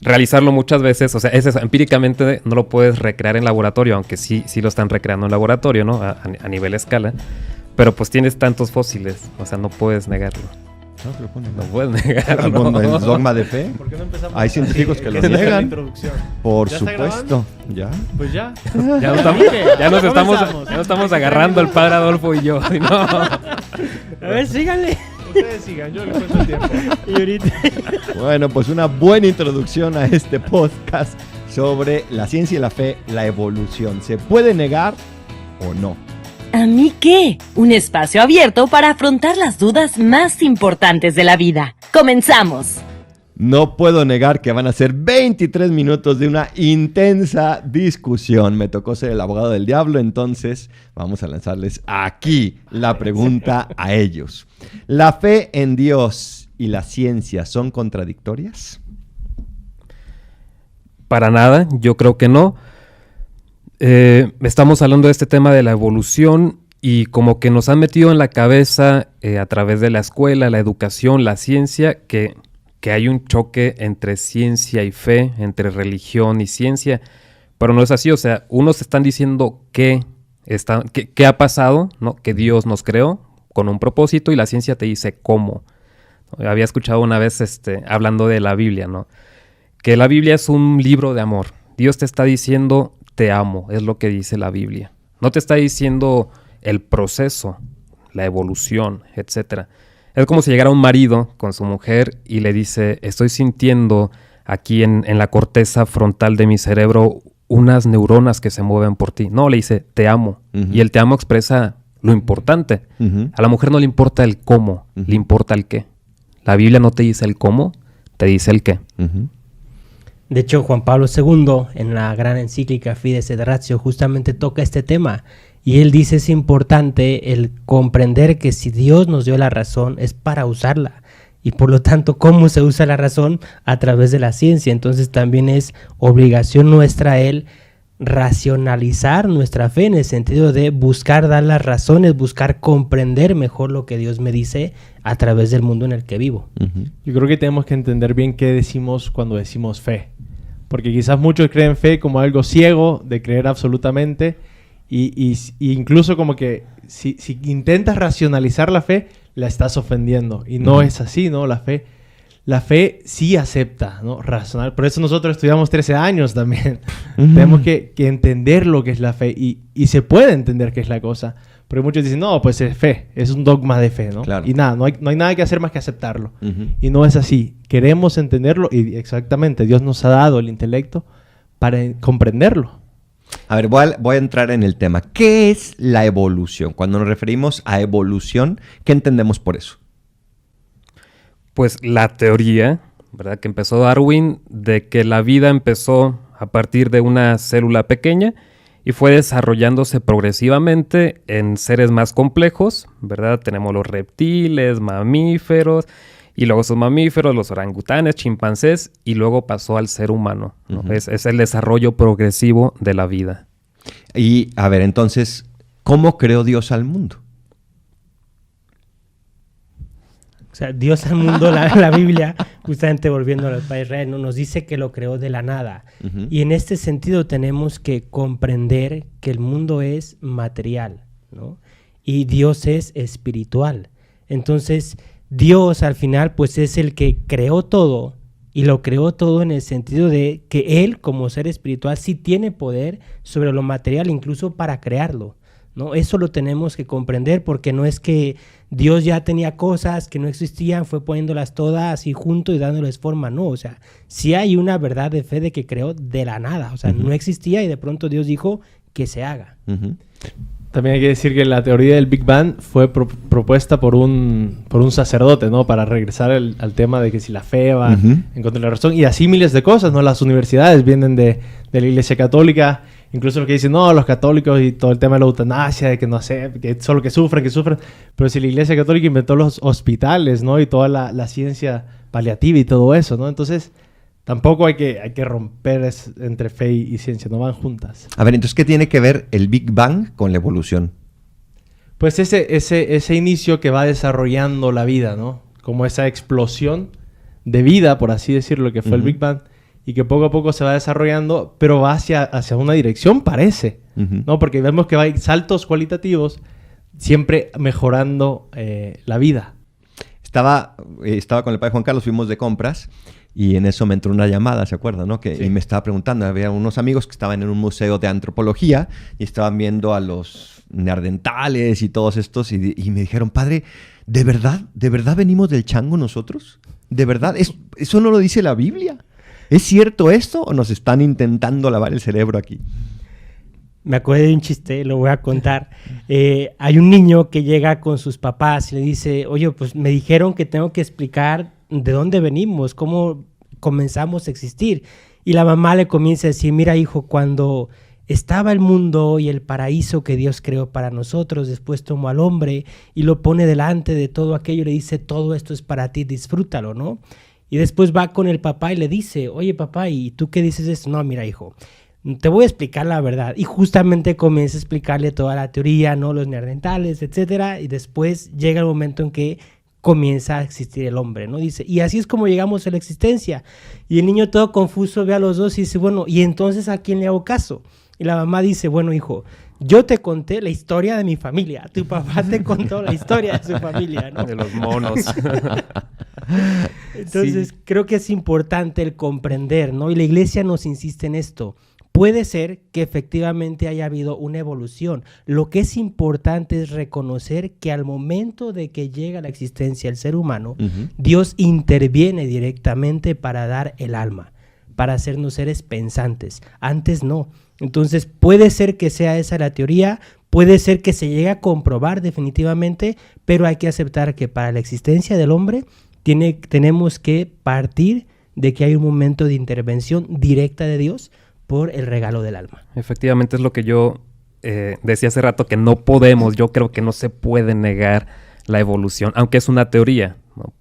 realizarlo muchas veces, o sea, es eso, empíricamente no lo puedes recrear en laboratorio, aunque sí lo están recreando en laboratorio, ¿no? A nivel escala, pero pues tienes tantos fósiles, o sea, no puedes negarlo. No puedes negarlo. El dogma de fe. ¿Por qué no empezamos? Hay científicos que lo Es la niegan. introducción. Por ¿Ya está supuesto. Ya. Pues ya. Ya nos Comenzamos. estamos agarrando el padre Adolfo y yo. No. A ver, síganle. Ustedes sigan, yo les cuento el tiempo. Y ahorita... Bueno, pues una buena introducción a este podcast sobre la ciencia y la fe, la evolución. ¿Se puede negar o no? ¿A mí qué? Un espacio abierto para afrontar las dudas más importantes de la vida. ¡Comenzamos! No puedo negar que van a ser 23 minutos de una intensa discusión. Me tocó ser el abogado del diablo, entonces vamos a lanzarles aquí la pregunta a ellos. ¿La fe en Dios y la ciencia son contradictorias? Para nada, yo creo que no. Estamos hablando de este tema de la evolución y como que nos han metido en la cabeza a través de la escuela, la educación, la ciencia, que hay un choque entre ciencia y fe, entre religión y ciencia, pero no es así. O sea, unos están diciendo que ha pasado, ¿no? Que Dios nos creó con un propósito y la ciencia te dice cómo. Había escuchado una vez hablando de la Biblia, ¿no? Que la Biblia es un libro de amor. Dios te está diciendo te amo, es lo que dice la Biblia. No te está diciendo el proceso, la evolución, etc. Es como si llegara un marido con su mujer y le dice, estoy sintiendo aquí en la corteza frontal de mi cerebro unas neuronas que se mueven por ti. No, le dice, te amo. Uh-huh. Y el te amo expresa lo importante. Uh-huh. A la mujer no le importa el cómo, uh-huh, le importa el qué. La Biblia no te dice el cómo, te dice el qué. Uh-huh. De hecho, Juan Pablo II, en la gran encíclica Fides et Ratio, justamente toca este tema. Y él dice, es importante el comprender que si Dios nos dio la razón, es para usarla. Y por lo tanto, ¿cómo se usa la razón? A través de la ciencia. Entonces también es obligación nuestra el racionalizar nuestra fe, en el sentido de buscar dar las razones, buscar comprender mejor lo que Dios me dice a través del mundo en el que vivo. Uh-huh. Yo creo que tenemos que entender bien qué decimos cuando decimos fe. Porque quizás muchos creen fe como algo ciego, de creer absolutamente, y incluso como que si intentas racionalizar la fe, la estás ofendiendo. Y no es así, ¿no? La fe sí acepta, ¿no? Razonar. Por eso nosotros estudiamos 13 años también. Tenemos que entender lo que es la fe, y se puede entender qué es la cosa. Pero muchos dicen, no, pues es fe, es un dogma de fe, ¿no? Claro. Y nada, no hay nada que hacer más que aceptarlo. Y no es así. Queremos entenderlo y exactamente, Dios nos ha dado el intelecto para comprenderlo. A ver, voy a entrar en el tema. ¿Qué es la evolución? Cuando nos referimos a evolución, ¿qué entendemos por eso? Pues la teoría, ¿verdad? Que empezó Darwin, de que la vida empezó a partir de una célula pequeña y fue desarrollándose progresivamente en seres más complejos, ¿verdad? Tenemos los reptiles, mamíferos, y luego esos mamíferos, los orangutanes, chimpancés, y luego pasó al ser humano, ¿no? Uh-huh. Es el desarrollo progresivo de la vida. Y, a ver, entonces, ¿cómo creó Dios al mundo? O sea, Dios al mundo, la Biblia, justamente volviendo al Padre Israel, ¿no? Nos dice que lo creó de la nada. Uh-huh. Y en este sentido tenemos que comprender que el mundo es material, ¿no? Y Dios es espiritual. Entonces, Dios al final pues es el que creó todo, y lo creó todo en el sentido de que Él como ser espiritual sí tiene poder sobre lo material, incluso para crearlo, ¿no? Eso lo tenemos que comprender, porque no es que Dios ya tenía cosas que no existían, fue poniéndolas todas así junto y dándoles forma, no, o sea, sí hay una verdad de fe de que creó de la nada, o sea, uh-huh, no existía y de pronto Dios dijo que se haga. Uh-huh. También hay que decir que la teoría del Big Bang fue propuesta por un sacerdote, ¿no? Para regresar al tema de que si la fe va uh-huh en contra de la razón. Y así miles de cosas, ¿no? Las universidades vienen de la Iglesia Católica. Incluso lo que dicen, no, los católicos y todo el tema de la eutanasia, de que no sé, que solo que sufren. Pero si la Iglesia Católica inventó los hospitales, ¿no? Y toda la ciencia paliativa y todo eso, ¿no? Entonces, tampoco hay que romper entre fe y ciencia, no van juntas. A ver, entonces, ¿qué tiene que ver el Big Bang con la evolución? Pues ese inicio que va desarrollando la vida, ¿no? Como esa explosión de vida, por así decirlo, que fue uh-huh el Big Bang, y que poco a poco se va desarrollando, pero va hacia una dirección, parece, ¿no? Porque vemos que hay saltos cualitativos siempre mejorando la vida. Estaba con el padre Juan Carlos, fuimos de compras y en eso me entró una llamada, ¿se acuerdan, no? Y me estaba preguntando, había unos amigos que estaban en un museo de antropología y estaban viendo a los neandertales y todos estos y me dijeron, padre, ¿de verdad venimos del chango nosotros? ¿De verdad? ¿Eso no lo dice la Biblia? ¿Es cierto esto o nos están intentando lavar el cerebro aquí? Me acuerdo de un chiste, lo voy a contar. Hay un niño que llega con sus papás y le dice, oye, pues me dijeron que tengo que explicar de dónde venimos, cómo comenzamos a existir. Y la mamá le comienza a decir, mira hijo, cuando estaba el mundo y el paraíso que Dios creó para nosotros, después tomó al hombre y lo pone delante de todo aquello y le dice, todo esto es para ti, disfrútalo, ¿no? Y después va con el papá y le dice, oye papá, ¿y tú qué dices de esto? No, mira hijo, te voy a explicar la verdad. Y justamente comienza a explicarle toda la teoría, ¿no? Los neandertales, etcétera. Y después llega el momento en que comienza a existir el hombre, ¿no? Dice, y así es como llegamos a la existencia. Y el niño todo confuso ve a los dos y dice, bueno, ¿y entonces a quién le hago caso? Y la mamá dice, bueno, hijo, yo te conté la historia de mi familia. Tu papá te contó la historia de su familia, ¿no? De los monos. Entonces, creo que es importante el comprender, ¿no? Y la iglesia nos insiste en esto. Puede ser que efectivamente haya habido una evolución. Lo que es importante es reconocer que al momento de que llega la existencia el ser humano, Dios interviene directamente para dar el alma, para hacernos seres pensantes. Antes no. Entonces puede ser que sea esa la teoría, puede ser que se llegue a comprobar definitivamente, pero hay que aceptar que para la existencia del hombre tenemos que partir de que hay un momento de intervención directa de Dios por el regalo del alma. Efectivamente es lo que yo decía hace rato, que no podemos, yo creo que no se puede negar la evolución, aunque es una teoría, ¿no?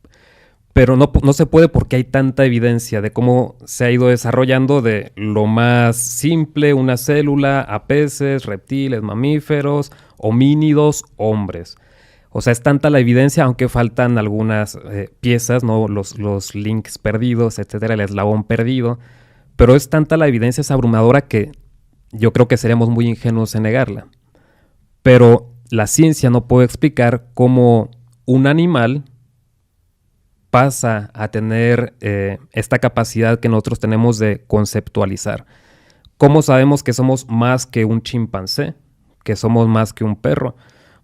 Pero no se puede porque hay tanta evidencia de cómo se ha ido desarrollando de lo más simple, una célula, a peces, reptiles, mamíferos, homínidos, hombres. O sea, es tanta la evidencia, aunque faltan algunas piezas, ¿no? Los links perdidos, etcétera, el eslabón perdido. Pero es tanta la evidencia, es abrumadora, que yo creo que seríamos muy ingenuos en negarla. Pero la ciencia no puede explicar cómo un animal pasa a tener esta capacidad que nosotros tenemos de conceptualizar. ¿Cómo sabemos que somos más que un chimpancé? ¿Que somos más que un perro?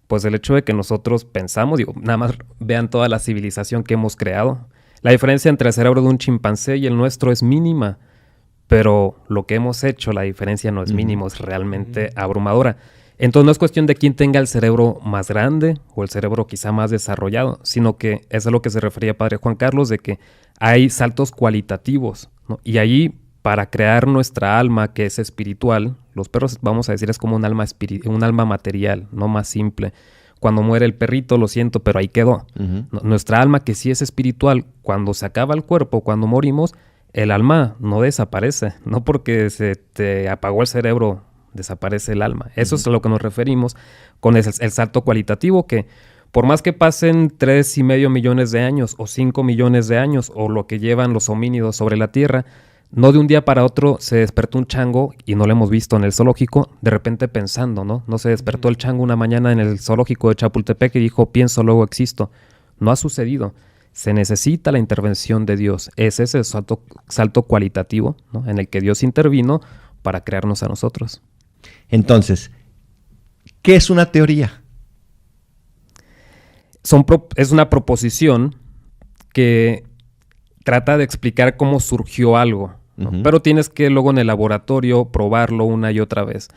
Pues el hecho de que nosotros pensamos, nada más vean toda la civilización que hemos creado. La diferencia entre el cerebro de un chimpancé y el nuestro es mínima, pero lo que hemos hecho, la diferencia no es mínima, es realmente abrumadora. Entonces no es cuestión de quién tenga el cerebro más grande o el cerebro quizá más desarrollado, sino que eso es a lo que se refería Padre Juan Carlos, de que hay saltos cualitativos, ¿no? Y ahí, para crear nuestra alma, que es espiritual, los perros, vamos a decir, es como un alma material, no más simple. Cuando muere el perrito, lo siento, pero ahí quedó. Nuestra alma, que sí es espiritual, cuando se acaba el cuerpo, cuando morimos, el alma no desaparece, no porque se te apagó el cerebro desaparece el alma. Eso es a lo que nos referimos con el salto cualitativo, que por más que pasen 3,5 millones de años o 5 millones de años o lo que llevan los homínidos sobre la Tierra, no de un día para otro se despertó un chango y no lo hemos visto en el zoológico, de repente pensando, ¿no? No se despertó el chango una mañana en el zoológico de Chapultepec y dijo, pienso, luego existo. No ha sucedido. Se necesita la intervención de Dios. Es ese salto cualitativo, ¿no? En el que Dios intervino para crearnos a nosotros. Entonces, ¿qué es una teoría? Es una proposición que trata de explicar cómo surgió algo, ¿no? Pero tienes que luego en el laboratorio probarlo una y otra vez.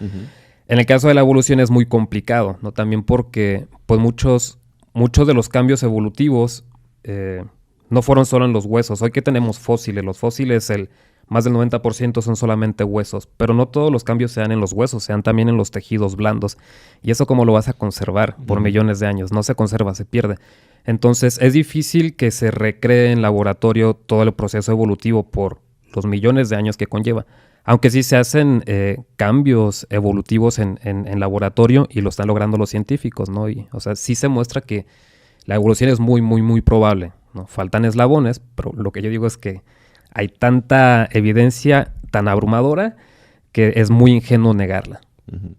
En el caso de la evolución es muy complicado, ¿no? También porque pues muchos de los cambios evolutivos no fueron solo en los huesos. Hoy que tenemos fósiles, los fósiles más del 90% son solamente huesos, pero no todos los cambios se dan en los huesos, se dan también en los tejidos blandos. ¿Y eso cómo lo vas a conservar por millones de años? No se conserva, se pierde. Entonces es difícil que se recree en laboratorio todo el proceso evolutivo por los millones de años que conlleva. Aunque sí se hacen cambios evolutivos en laboratorio y lo están logrando los científicos, ¿no? O sea, sí se muestra que la evolución es muy, muy, muy probable, ¿no? Faltan eslabones, pero lo que yo digo es que hay tanta evidencia tan abrumadora que es muy ingenuo negarla. Uh-huh.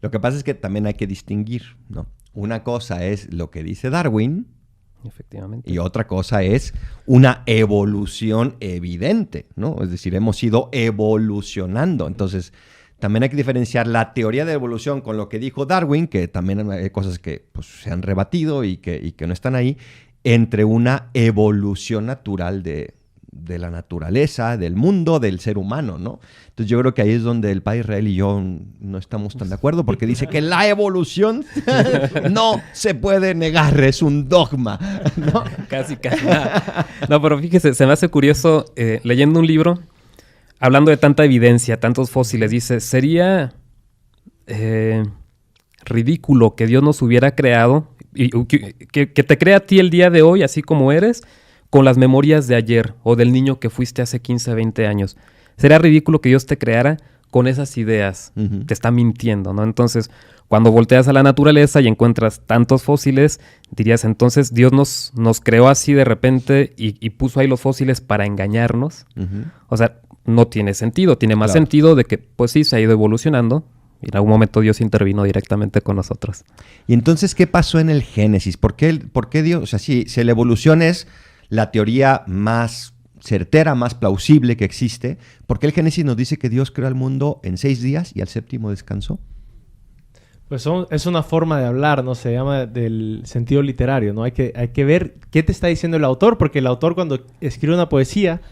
Lo que pasa es que también hay que distinguir, ¿no? Una cosa es lo que dice Darwin, Efectivamente. y otra cosa es una evolución evidente, ¿no? Es decir, hemos ido evolucionando. Entonces, también hay que diferenciar la teoría de evolución con lo que dijo Darwin, que también hay cosas que pues, se han rebatido y que no están ahí, entre una evolución natural de la naturaleza, del mundo, del ser humano, ¿no? Entonces yo creo que ahí es donde el padre Israel y yo no estamos tan de acuerdo, porque dice que la evolución no se puede negar, es un dogma, ¿no? Casi nada. No, pero fíjese, se me hace curioso, leyendo un libro, hablando de tanta evidencia, tantos fósiles, dice, sería ridículo que Dios nos hubiera creado, y que te crea a ti el día de hoy, así como eres, con las memorias de ayer o del niño que fuiste hace 15, 20 años. Sería ridículo que Dios te creara con esas ideas. Uh-huh. Te está mintiendo, ¿no? Entonces, cuando volteas a la naturaleza y encuentras tantos fósiles, dirías, entonces Dios nos creó así de repente y puso ahí los fósiles para engañarnos. Uh-huh. O sea, no tiene sentido. Tiene más Claro. sentido de que, pues sí, se ha ido evolucionando y en algún momento Dios intervino directamente con nosotros. Y entonces, ¿qué pasó en el Génesis? ¿Por qué Dios? O sea, si la evolución es la teoría más certera, más plausible que existe, ¿por qué el Génesis nos dice que Dios creó el mundo en 6 días y al séptimo descansó? Pues es una forma de hablar, ¿no? Se llama del sentido literario, ¿no? Hay que ver qué te está diciendo el autor, porque el autor cuando escribe una poesía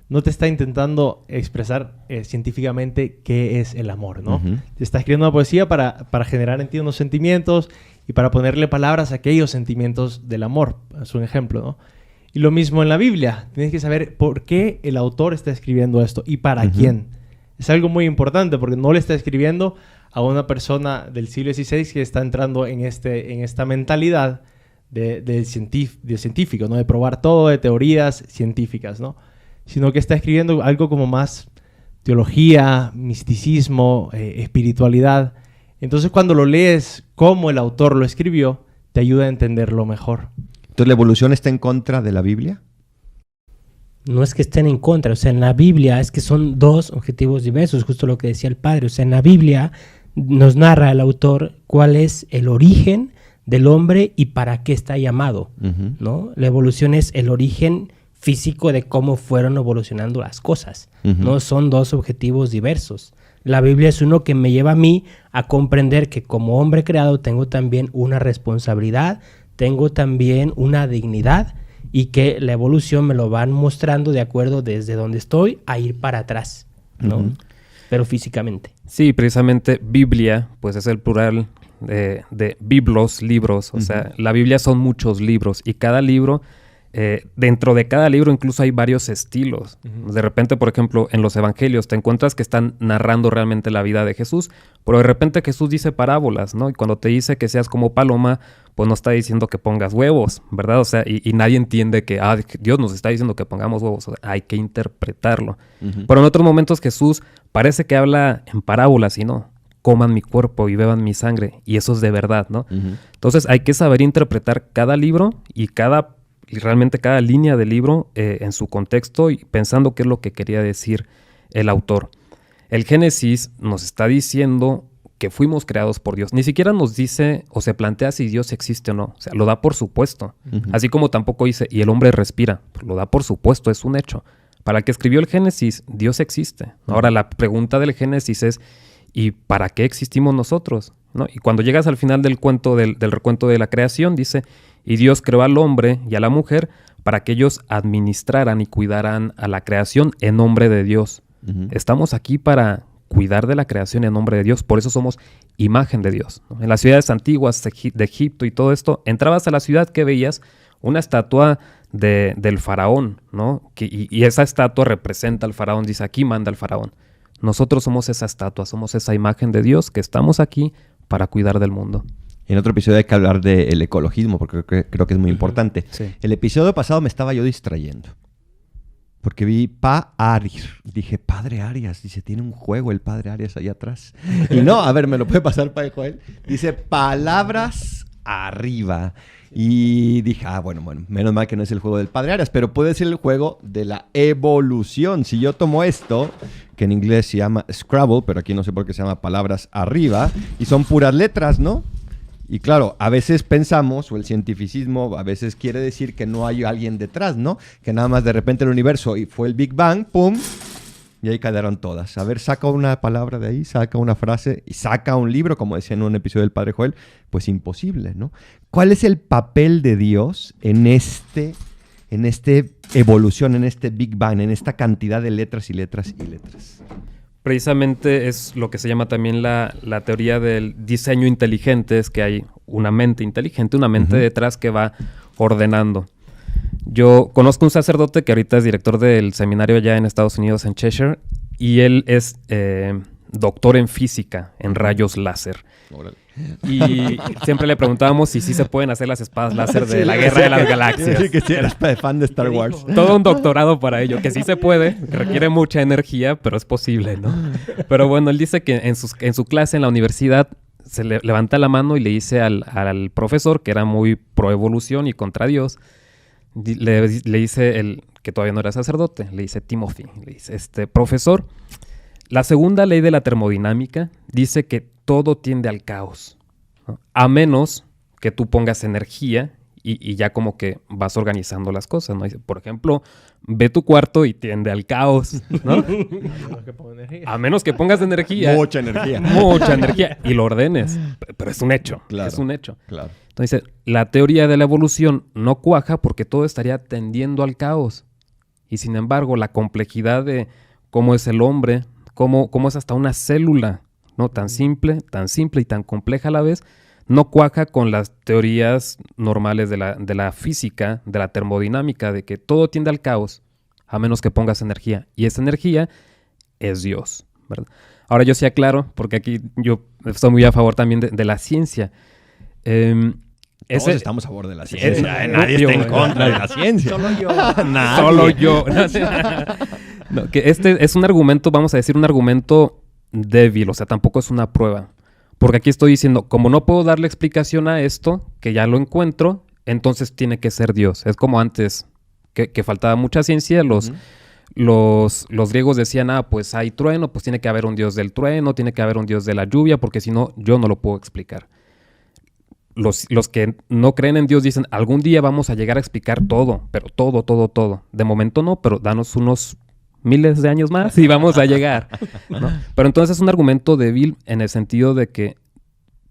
no te está intentando expresar científicamente qué es el amor, ¿no? Uh-huh. Te está escribiendo una poesía para generar en ti unos sentimientos y para ponerle palabras a aquellos sentimientos del amor. Es un ejemplo, ¿no? Y lo mismo en la Biblia. Tienes que saber por qué el autor está escribiendo esto y para quién. Es algo muy importante porque no le está escribiendo a una persona del siglo XVI que está entrando en esta mentalidad de científico, ¿no? De probar todo, de teorías científicas, ¿no? Sino que está escribiendo algo como más teología, misticismo, espiritualidad. Entonces, cuando lo lees como el autor lo escribió, te ayuda a entenderlo mejor. Entonces, ¿la evolución está en contra de la Biblia? No es que estén en contra, o sea, en la Biblia es que son dos objetivos diversos, justo lo que decía el padre. O sea, en la Biblia nos narra el autor cuál es el origen del hombre y para qué está llamado, Uh-huh. ¿no? La evolución es el origen físico de cómo fueron evolucionando las cosas, Uh-huh. ¿no? Son dos objetivos diversos. La Biblia es uno que me lleva a mí a comprender que como hombre creado tengo también una responsabilidad, tengo también una dignidad y que la evolución me lo van mostrando de acuerdo desde donde estoy a ir para atrás, ¿no? Uh-huh. Pero físicamente. Sí, precisamente Biblia, pues es el plural de biblos, libros. O sea, la Biblia son muchos libros y cada libro, dentro de cada libro incluso hay varios estilos. De repente, por ejemplo, en los evangelios te encuentras que están narrando realmente la vida de Jesús, pero de repente Jesús dice parábolas, ¿no? Y cuando te dice que seas como paloma, pues no está diciendo que pongas huevos, ¿verdad? O sea, y nadie entiende que Dios nos está diciendo que pongamos huevos. O sea, hay que interpretarlo. Uh-huh. Pero en otros momentos Jesús parece que habla en parábolas y no. Coman mi cuerpo y beban mi sangre. Y eso es de verdad, ¿no? Uh-huh. Entonces hay que saber interpretar cada libro y realmente cada línea del libro en su contexto y pensando qué es lo que quería decir el autor. El Génesis nos está diciendo que fuimos creados por Dios. Ni siquiera nos dice o se plantea si Dios existe o no. O sea, lo da por supuesto. Uh-huh. Así como tampoco dice, y el hombre respira. Lo da por supuesto, es un hecho. Para el que escribió el Génesis, Dios existe. Ahora, la pregunta del Génesis es, ¿y para qué existimos nosotros? ¿No? Y cuando llegas al final del cuento, del recuento de la creación, dice, y Dios creó al hombre y a la mujer para que ellos administraran y cuidaran a la creación en nombre de Dios. Uh-huh. Estamos aquí para cuidar de la creación en nombre de Dios, por eso somos imagen de Dios, ¿no? En las ciudades antiguas de Egipto y todo esto, entrabas a la ciudad que veías una estatua del faraón, ¿no? Y esa estatua representa al faraón, dice, aquí manda el faraón. Nosotros somos esa estatua, somos esa imagen de Dios que estamos aquí para cuidar del mundo. En otro episodio hay que hablar del ecologismo, porque creo que es muy importante. Sí. El episodio pasado me estaba yo distrayendo, porque vi Pa-Arir. Dije, Padre Arias. Dice, tiene un juego el Padre Arias ahí atrás. Y no, a ver, ¿me lo puede pasar, Padre Joel? Dice, palabras arriba. Y dije, bueno, menos mal que no es el juego del Padre Arias, pero puede ser el juego de la evolución. Si yo tomo esto, que en inglés se llama Scrabble, pero aquí no sé por qué se llama palabras arriba, y son puras letras, ¿no? Y claro, a veces pensamos, o el cientificismo a veces quiere decir que no hay alguien detrás, ¿no? Que nada más de repente el universo y fue el Big Bang, ¡pum! Y ahí quedaron todas. A ver, saca una palabra de ahí, saca una frase y saca un libro, como decía en un episodio del Padre Joel. Pues imposible, ¿no? ¿Cuál es el papel de Dios en este evolución, en este Big Bang, en esta cantidad de letras y letras y letras? Precisamente es lo que se llama también la teoría del diseño inteligente, es que hay una mente inteligente, una mente detrás que va ordenando. Yo conozco un sacerdote que ahorita es director del seminario allá en Estados Unidos, en Cheshire, y él es doctor en física, en rayos láser. Órale. Y siempre le preguntábamos si sí se pueden hacer las espadas láser de la Guerra de las Galaxias. Sí, que sí, eras fan de Star Wars. Todo un doctorado para ello, que sí se puede, requiere mucha energía, pero es posible, ¿no? Pero bueno, él dice que en su clase en la universidad se levanta la mano y le dice al profesor, que era muy pro evolución y contra Dios, le dice el que todavía no era sacerdote, le dice Timothy, le dice, profesor, la segunda ley de la termodinámica dice que todo tiende al caos, ¿no? A menos que tú pongas energía y ya como que vas organizando las cosas, ¿no? Dice, por ejemplo, ve tu cuarto y tiende al caos, ¿no? A menos que pongas energía. Mucha energía. Mucha energía. Y lo ordenes. Pero es un hecho. Claro, es un hecho. Claro. Entonces, la teoría de la evolución no cuaja porque todo estaría tendiendo al caos. Y sin embargo, la complejidad de cómo es el hombre, cómo es hasta una célula, ¿no? Tan simple y tan compleja a la vez, no cuaja con las teorías normales de la física, de la termodinámica, de que todo tiende al caos, a menos que pongas energía. Y esa energía es Dios, ¿verdad? Ahora yo sí aclaro, porque aquí yo estoy muy a favor también de la ciencia. Todos estamos a favor de la ciencia. Nadie está en contra de la ciencia. Solo yo. Solo yo. No, que este es un argumento, vamos a decir, un argumento débil, o sea, tampoco es una prueba. Porque aquí estoy diciendo, como no puedo darle explicación a esto, que ya lo encuentro, entonces tiene que ser Dios. Es como antes, que faltaba mucha ciencia, los griegos decían, pues hay trueno, pues tiene que haber un Dios del trueno, tiene que haber un Dios de la lluvia, porque si no, yo no lo puedo explicar. Los que no creen en Dios dicen, algún día vamos a llegar a explicar todo, pero todo. De momento no, pero danos unos miles de años más y vamos a llegar, ¿no? Pero entonces es un argumento débil en el sentido de que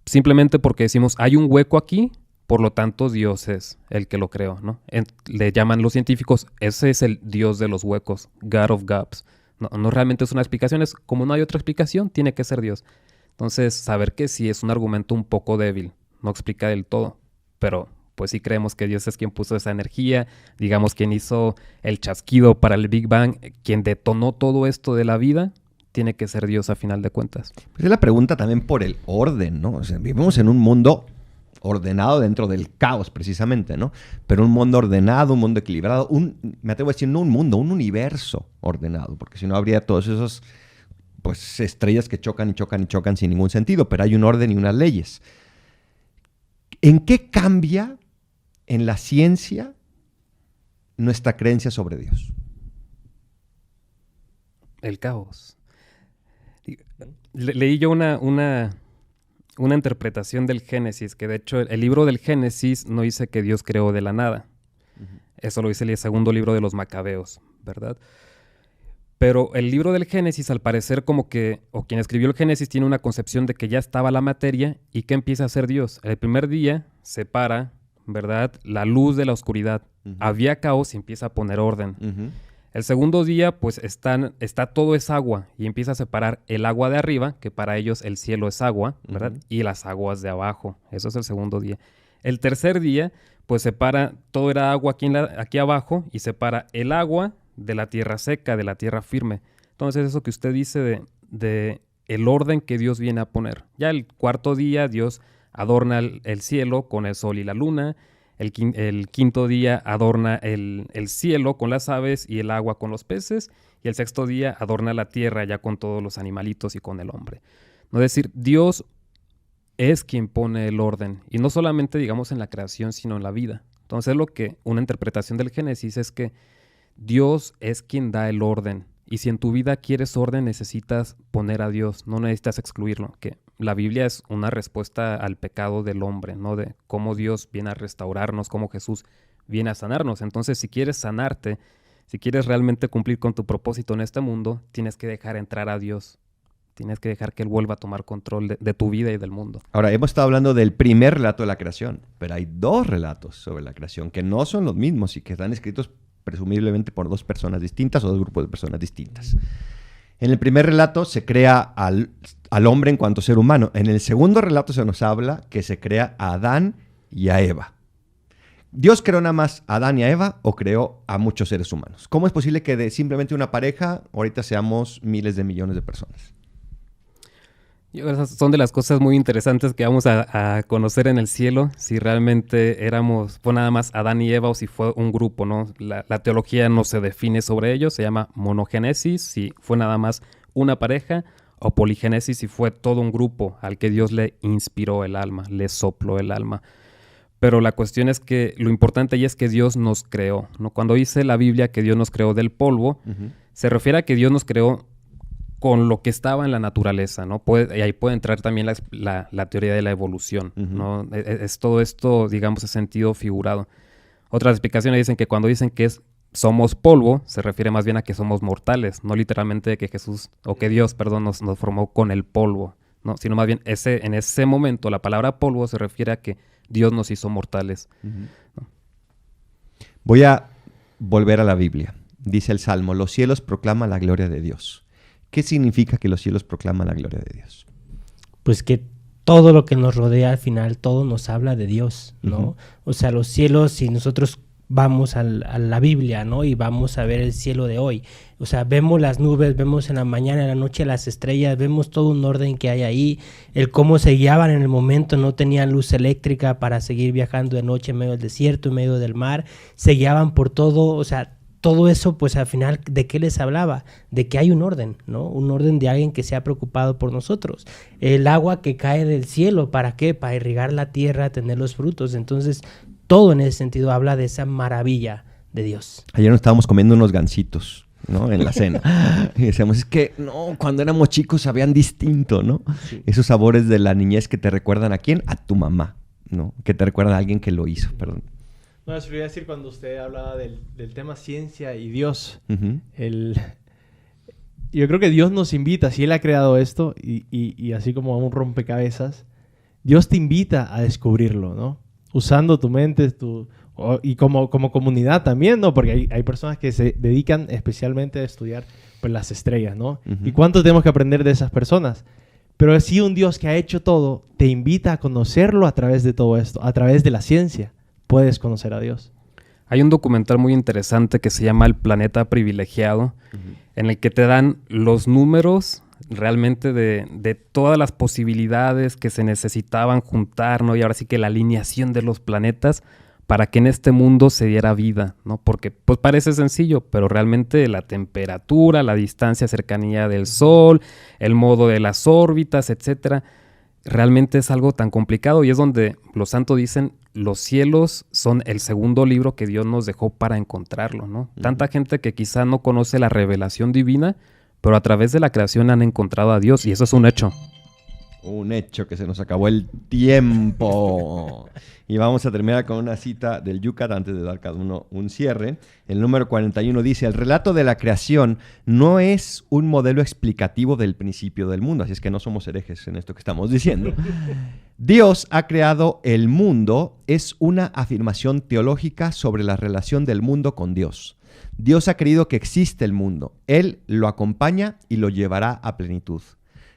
simplemente porque decimos hay un hueco aquí, por lo tanto Dios es el que lo creó, ¿no? Le llaman los científicos, ese es el Dios de los huecos, God of Gaps. No realmente es una explicación, es como no hay otra explicación, tiene que ser Dios. Entonces, saber que sí es un argumento un poco débil, no explica del todo, pero pues sí creemos que Dios es quien puso esa energía, digamos, quien hizo el chasquido para el Big Bang, quien detonó todo esto de la vida, tiene que ser Dios a final de cuentas. Pues es la pregunta también por el orden, ¿no? O sea, vivimos en un mundo ordenado dentro del caos, precisamente, ¿no? Pero un mundo ordenado, un mundo equilibrado, me atrevo a decir, no un mundo, un universo ordenado, porque si no habría todos esos, pues, estrellas que chocan y chocan y chocan sin ningún sentido, pero hay un orden y unas leyes. ¿En qué cambia en la ciencia nuestra creencia sobre Dios? El caos. Leí yo una interpretación del Génesis, que de hecho el libro del Génesis no dice que Dios creó de la nada. Eso lo dice el segundo libro de los Macabeos, ¿verdad? Pero el libro del Génesis, al parecer, como que, o quien escribió el Génesis tiene una concepción de que ya estaba la materia y que empieza a ser Dios. El primer día separa, ¿verdad?, la luz de la oscuridad. Había caos y empieza a poner orden. El segundo día, pues está todo es agua y empieza a separar el agua de arriba, que para ellos el cielo es agua, ¿verdad? Y las aguas de abajo. Eso es el segundo día. El tercer día, pues separa, todo era agua aquí abajo y separa el agua de la tierra seca, de la tierra firme. Entonces eso que usted dice de el orden que Dios viene a poner. Ya el cuarto día Dios adorna el cielo con el sol y la luna. El quinto día adorna el cielo con las aves y el agua con los peces. Y el sexto día adorna la tierra ya con todos los animalitos y con el hombre. No es decir, Dios es quien pone el orden. Y no solamente, digamos, en la creación, sino en la vida. Entonces, una interpretación del Génesis es que Dios es quien da el orden. Y si en tu vida quieres orden, necesitas poner a Dios, no necesitas excluirlo. Que la Biblia es una respuesta al pecado del hombre, ¿no? De cómo Dios viene a restaurarnos, cómo Jesús viene a sanarnos. Entonces, si quieres sanarte, si quieres realmente cumplir con tu propósito en este mundo, tienes que dejar entrar a Dios. Tienes que dejar que Él vuelva a tomar control de tu vida y del mundo. Ahora, hemos estado hablando del primer relato de la creación, pero hay 2 relatos sobre la creación que no son los mismos y que están escritos presumiblemente por 2 personas distintas o 2 grupos de personas distintas. En el primer relato se crea al hombre en cuanto ser humano. En el segundo relato se nos habla que se crea a Adán y a Eva. ¿Dios creó nada más a Adán y a Eva o creó a muchos seres humanos? ¿Cómo es posible que de simplemente una pareja ahorita seamos miles de millones de personas? Esas son de las cosas muy interesantes que vamos a conocer en el cielo, si realmente fue nada más Adán y Eva o si fue un grupo, ¿no? La teología no se define sobre ello, se llama monogénesis, si fue nada más una pareja, o poligénesis, si fue todo un grupo al que Dios le inspiró el alma, le sopló el alma. Pero la cuestión es que lo importante ahí es que Dios nos creó, ¿no? Cuando dice la Biblia que Dios nos creó del polvo, se refiere a que Dios nos creó con lo que estaba en la naturaleza, ¿no? Y ahí puede entrar también la teoría de la evolución, ¿no? Es todo esto, digamos, en sentido figurado. Otras explicaciones dicen que cuando dicen que somos polvo, se refiere más bien a que somos mortales, no literalmente que Dios nos formó con el polvo, ¿no? Sino más bien en ese momento la palabra polvo se refiere a que Dios nos hizo mortales. ¿No? Voy a volver a la Biblia. Dice el Salmo, los cielos proclaman la gloria de Dios. ¿Qué significa que los cielos proclaman la gloria de Dios? Pues que todo lo que nos rodea al final, todo nos habla de Dios, ¿no? O sea, los cielos, si nosotros vamos a la Biblia, ¿no? Y vamos a ver el cielo de hoy. O sea, vemos las nubes, vemos en la mañana, en la noche las estrellas, vemos todo un orden que hay ahí, el cómo se guiaban en el momento, no tenían luz eléctrica para seguir viajando de noche en medio del desierto, en medio del mar, se guiaban por todo, o sea, todo eso, pues al final, ¿de qué les hablaba? De que hay un orden, ¿no? Un orden de alguien que se ha preocupado por nosotros. El agua que cae del cielo, ¿para qué? Para irrigar la tierra, tener los frutos. Entonces, todo en ese sentido habla de esa maravilla de Dios. Ayer nos estábamos comiendo unos gansitos, ¿no? En la cena. Y decíamos, es que, no, cuando éramos chicos sabían distinto, ¿no? Sí. Esos sabores de la niñez que te recuerdan ¿a quién? A tu mamá, ¿no? Que te recuerdan a alguien que lo hizo, perdón. No, eso quería decir cuando usted hablaba del tema ciencia y Dios. Yo creo que Dios nos invita, si Él ha creado esto, y así como un rompecabezas, Dios te invita a descubrirlo, ¿no? Usando tu mente y como comunidad también, ¿no? Porque hay personas que se dedican especialmente a estudiar pues, las estrellas, ¿no? ¿Y cuánto tenemos que aprender de esas personas? Pero sí, un Dios que ha hecho todo te invita a conocerlo a través de todo esto, a través de la ciencia. Puedes conocer a Dios. Hay un documental muy interesante que se llama El Planeta Privilegiado, en el que te dan los números realmente de todas las posibilidades que se necesitaban juntar, ¿no? Y ahora sí que la alineación de los planetas para que en este mundo se diera vida, ¿no? Porque pues parece sencillo, pero realmente la temperatura, la distancia, cercanía del Sol, el modo de las órbitas, etcétera, realmente es algo tan complicado y es donde los santos dicen los cielos son el segundo libro que Dios nos dejó para encontrarlo, ¿no? Tanta gente que quizá no conoce la revelación divina, pero a través de la creación han encontrado a Dios y eso es un hecho. Un hecho que se nos acabó el tiempo. Y vamos a terminar con una cita del Yucat antes de dar cada uno un cierre. El número 41 dice, el relato de la creación no es un modelo explicativo del principio del mundo, así es que no somos herejes en esto que estamos diciendo. Dios ha creado el mundo es una afirmación teológica sobre la relación del mundo con Dios. Dios ha creído que existe el mundo. Él lo acompaña y lo llevará a plenitud.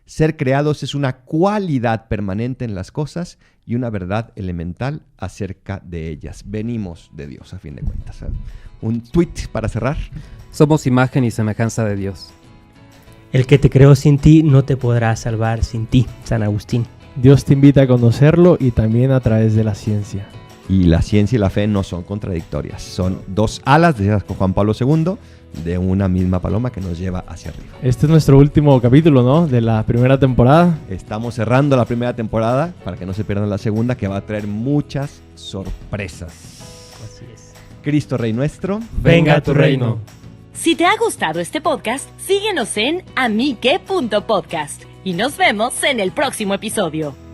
Ser creados es una cualidad permanente en las cosas y una verdad elemental acerca de ellas. Venimos de Dios, a fin de cuentas. Un tweet para cerrar. Somos imagen y semejanza de Dios. El que te creó sin ti no te podrá salvar sin ti, San Agustín. Dios te invita a conocerlo y también a través de la ciencia. Y la ciencia y la fe no son contradictorias. Son dos alas, decía Juan Pablo II, de una misma paloma que nos lleva hacia arriba. Este es nuestro último capítulo, ¿no? De la primera temporada. Estamos cerrando la primera temporada para que no se pierdan la segunda, que va a traer muchas sorpresas. Así es. Cristo Rey nuestro. Venga a tu reino. Si te ha gustado este podcast, síguenos en amique.podcast y nos vemos en el próximo episodio.